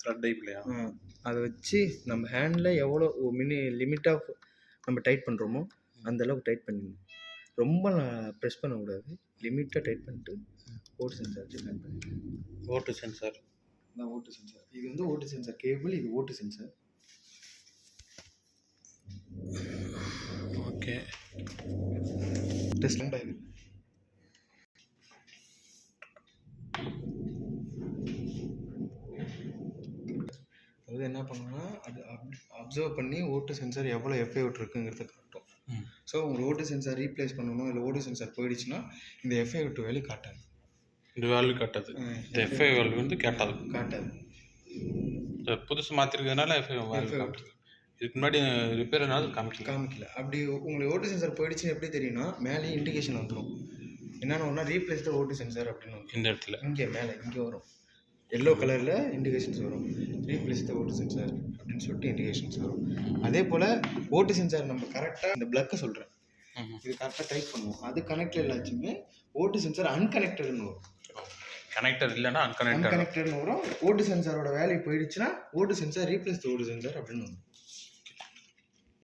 Thread டைப்லையா? அதை வச்சு நம்ம ஹேண்டில் எவ்வளோ லிமிட் ஆஃப் நம்ம டைட் பண்ணுறோமோ அந்தளவுக்கு டைட் பண்ணிடணும். ரொம்ப ப்ரெஸ் பண்ணக்கூடாது, லிமிட்டாக டைட் பண்ணிட்டு ஓட்டு சென்சார் வச்சு டைட் பண்ணிடணும். ஓட்டு சென்சார் தான் ஓட்டு சென்சார். இது வந்து ஓட்டு சென்சார் கேபிள், இது ஓட்டு சென்சார். ஓகே, டெஸ்ட் ஆகுது. அது என்ன பண்ணுன்னா அது அப்சர்வ் பண்ணி ஓட்டு சென்சார் எவ்வளோ எஃப்ஐ அவுட் இருக்குங்கிறத காட்டும். ஸோ உங்கள் ஓட்டு சென்சார் ரீப்ளேஸ் பண்ணணும், இல்லை ஓட்டு சென்சார் போயிடுச்சுன்னா இந்த எஃப்ஐ அவுட் வேல்யூ காட்டாது. இந்த வேல்யூ காட்டாது, இந்த எஃப்ஐ வேல்யூ வந்து காட்டாது. புதுசு மாற்றிருக்கிறதுனால எஃப்ஐ வேல்யூ காட்டுது. இதுக்கு முன்னாடி ரிப்பேர்னால காமிக்கல. அப்படி உங்களுக்கு ஓட்டு சென்சார் போயிடுச்சுன்னு எப்படி தெரியும்னா மேலே இண்டிகேஷன் வந்துடும். என்னென்ன ஒன்றா ரீப்ளேஸ் த ஓட்டு சென்சார் அப்படின்னு வந்து இந்த இடத்துல இங்கே மேலே இங்கே வரும், எல்லோ கலரில் இண்டிகேஷன்ஸ் வரும், ரீப்ளேஸ் த ஓட்டு சென்சார் அப்படின்னு சொல்லிட்டு இண்டிகேஷன்ஸ் வரும். அதே போல் ஓட்டு சென்சார் நம்ம கரெக்டாக இந்த பிளக்கை சொல்கிறேன், இது கரெக்டாக டைப் பண்ணுவோம். அது கனெக்டட் எல்லாச்சுமே ஓட்டு சென்சார் அன்கனெக்டட்னு வரும். கனெக்டர் இல்லைன்னா அன்கனெக்டட்னு வரும். ஓட்டு சென்சாரோட வேல்யூ போயிடுச்சுன்னா ஓட்டு சென்சார் ரீப்ளேஸ் த ஓட்டு சென்சார் அப்படின்னு வரும்.